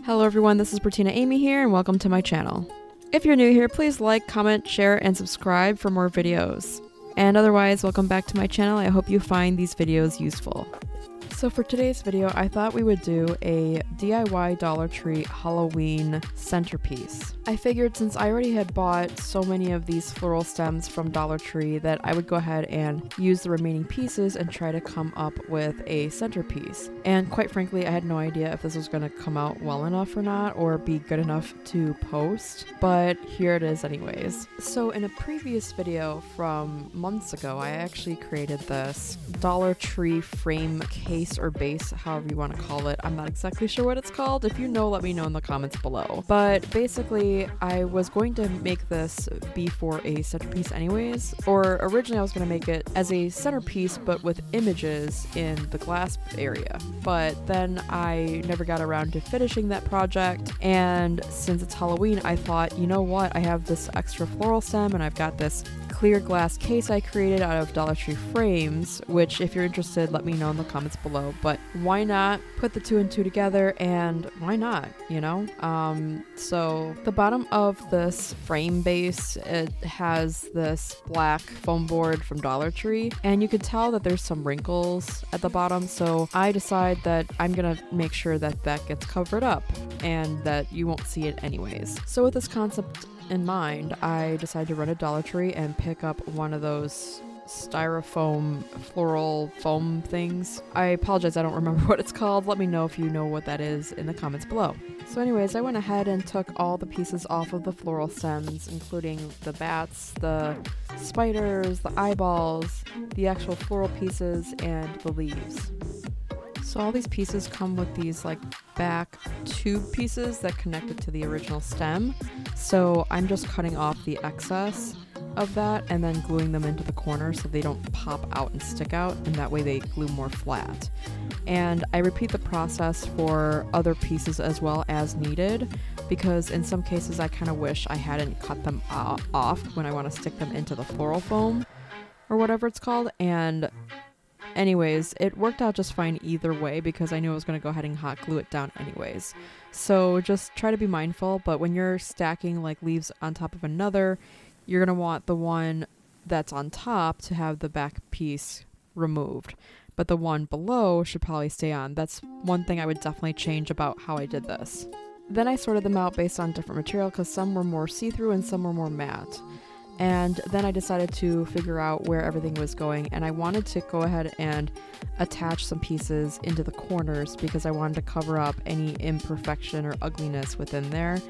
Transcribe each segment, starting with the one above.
Hello everyone, this is Bertina Amy here and welcome to my channel. If you're new here, please like, comment, share, and subscribe for more videos. And otherwise, welcome back to my channel. I hope you find these videos useful. So for today's video, I thought we would do a DIY Dollar Tree Halloween centerpiece. I figured since I already had bought so many of these floral stems from Dollar Tree that I would go ahead and use the remaining pieces and try to come up with a centerpiece. And quite frankly, I had no idea if this was going to come out well enough or not, or be good enough to post, but here it is anyways. So in a previous video from months ago, I actually created this Dollar Tree frame case or base, however you want to call it. I'm not exactly sure what it's called. If you know, let me know in the comments below. But basically, I was going to make this be for a centerpiece anyways, or originally I was going to make it as a centerpiece but with images in the glass area. But then I never got around to finishing that project, and since it's Halloween, I thought, you know what, I have this extra floral stem and I've got this clear glass case I created out of Dollar Tree frames, which if you're interested, let me know in the comments below. But why not put the two and two together, and why not, you know? So the bottom of this frame base, it has this black foam board from Dollar Tree, and you can tell that there's some wrinkles at the bottom, so I decide that I'm gonna make sure that that gets covered up and that you won't see it anyways. So with this concept in mind, I decided to run to Dollar Tree and pick up one of those styrofoam floral foam things. I apologize, I don't remember what it's called. Let me know if you know what that is in the comments below. So anyways, I went ahead and took all the pieces off of the floral stems, including the bats, the spiders, the eyeballs, the actual floral pieces, and the leaves. So all these pieces come with these like back tube pieces that connected to the original stem. So I'm just cutting off the excess of that and then gluing them into the corner so they don't pop out and stick out, and that way they glue more flat. And I repeat the process for other pieces as well as needed, because in some cases I kind of wish I hadn't cut them off when I want to stick them into the floral foam or whatever it's called. And anyways, it worked out just fine either way because I knew I was going to go ahead and hot glue it down anyways. So just try to be mindful, but when you're stacking like leaves on top of another, you're going to want the one that's on top to have the back piece removed, but the one below should probably stay on. That's one thing I would definitely change about how I did this. Then I sorted them out based on different material because some were more see-through and some were more matte. And then I decided to figure out where everything was going, and I wanted to go ahead and attach some pieces into the corners because I wanted to cover up any imperfection or ugliness within there.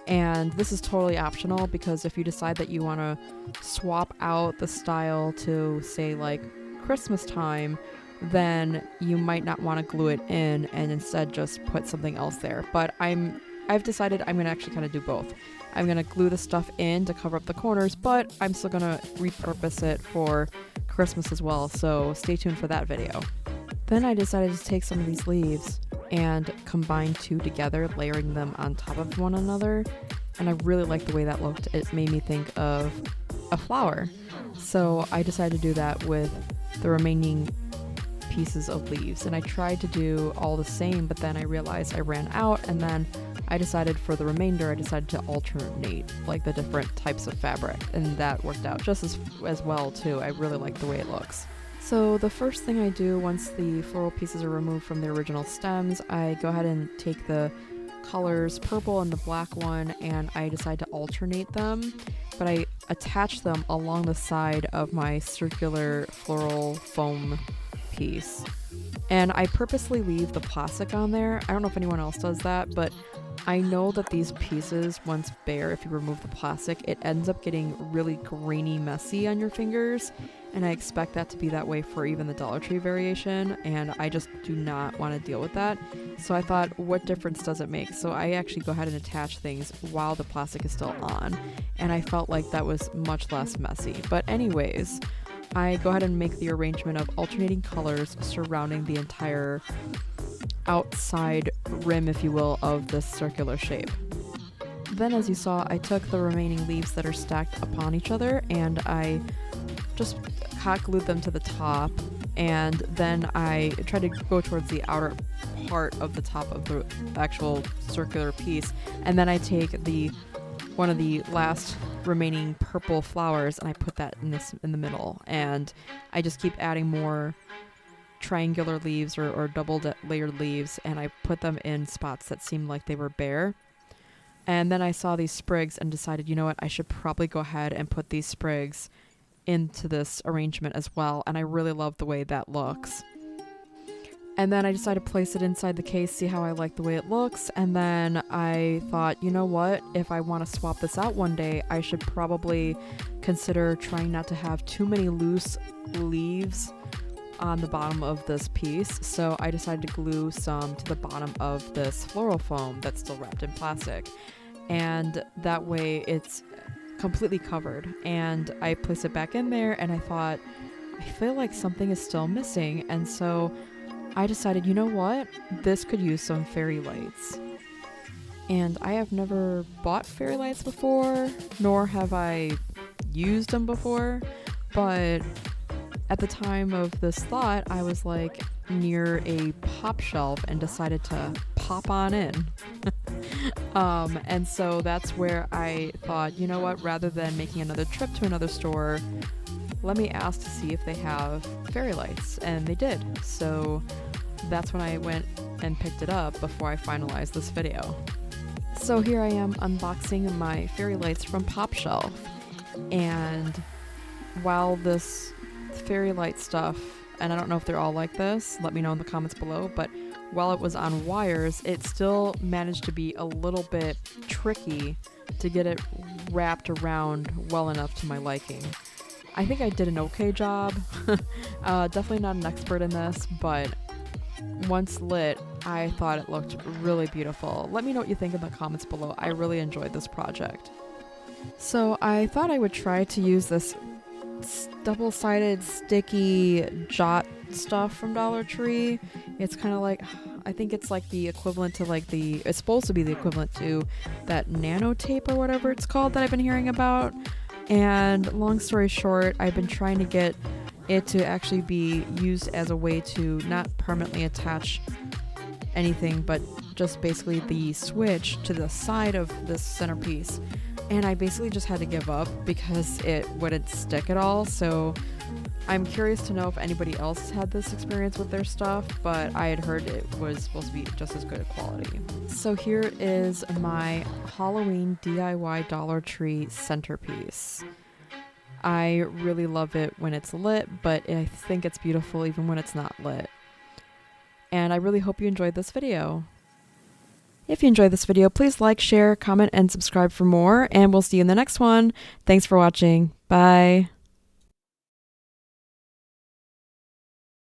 And this is totally optional, because if you decide that you want to swap out the style to say like Christmas time, then you might not want to glue it in and instead just put something else there. But I've decided I'm going to actually kind of do both. I'm going to glue the stuff in to cover up the corners, but I'm still going to repurpose it for Christmas as well, so stay tuned for that video. Then I decided to take some of these leaves and combine two together, layering them on top of one another, and I really liked the way that looked. It made me think of a flower. So I decided to do that with the remaining pieces of leaves, and I tried to do all the same, but then I realized I ran out, and then I decided for the remainder, I decided to alternate like the different types of fabric, and that worked out just as well too. I really like the way it looks. So the first thing I do once the floral pieces are removed from the original stems, I go ahead and take the colors purple and the black one, and I decide to alternate them, but I attach them along the side of my circular floral foam piece. And I purposely leave the plastic on there. I don't know if anyone else does that, but I know that these pieces, once bare, if you remove the plastic, it ends up getting really grainy, messy on your fingers, and I expect that to be that way for even the Dollar Tree variation, and I just do not want to deal with that. So I thought, what difference does it make? So I actually go ahead and attach things while the plastic is still on, and I felt like that was much less messy. But anyways, I go ahead and make the arrangement of alternating colors surrounding the entire outside rim, if you will, of this circular shape. Then, as you saw, I took the remaining leaves that are stacked upon each other and I just hot glued them to the top, and then I tried to go towards the outer part of the top of the actual circular piece. And then I take one of the last remaining purple flowers and I put that in the middle. And I just keep adding more triangular leaves or double layered leaves, and I put them in spots that seemed like they were bare. And then I saw these sprigs and decided, you know what, I should probably go ahead and put these sprigs into this arrangement as well. And I really love the way that looks. And then I decided to place it inside the case, see how I like the way it looks. And then I thought, you know what, if I want to swap this out one day, I should probably consider trying not to have too many loose leaves on the bottom of this piece. So I decided to glue some to the bottom of this floral foam that's still wrapped in plastic. And that way it's completely covered. And I placed it back in there and I thought, I feel like something is still missing. And so I decided, you know what? This could use some fairy lights. And I have never bought fairy lights before, nor have I used them before. But at the time of this thought, I was like near a pop shelf and decided to pop on in. And so that's where I thought, you know what, rather than making another trip to another store, let me ask to see if they have fairy lights. And they did. So that's when I went and picked it up before I finalized this video. So here I am unboxing my fairy lights from Pop Shelf. And while this fairy light stuff, and I don't know if they're all like this, let me know in the comments below, but while it was on wires, it still managed to be a little bit tricky to get it wrapped around well enough to my liking. I think I did an okay job. Definitely not an expert in this, but once lit, I thought it looked really beautiful. Let me know what you think in the comments below. I really enjoyed this project. So I thought I would try to use this double-sided sticky jot stuff from Dollar Tree. It's kind of like, I think it's like the equivalent to it's supposed to be the equivalent to that nano tape or whatever it's called that I've been hearing about. And long story short, I've been trying to get it to actually be used as a way to not permanently attach anything, but just basically the switch to the side of this centerpiece. And I basically just had to give up because it wouldn't stick at all. So I'm curious to know if anybody else has had this experience with their stuff, but I had heard it was supposed to be just as good a quality. So here is my Halloween DIY Dollar Tree centerpiece. I really love it when it's lit, but I think it's beautiful even when it's not lit. And I really hope you enjoyed this video. If you enjoyed this video, please like, share, comment, and subscribe for more, and we'll see you in the next one. Thanks for watching. Bye.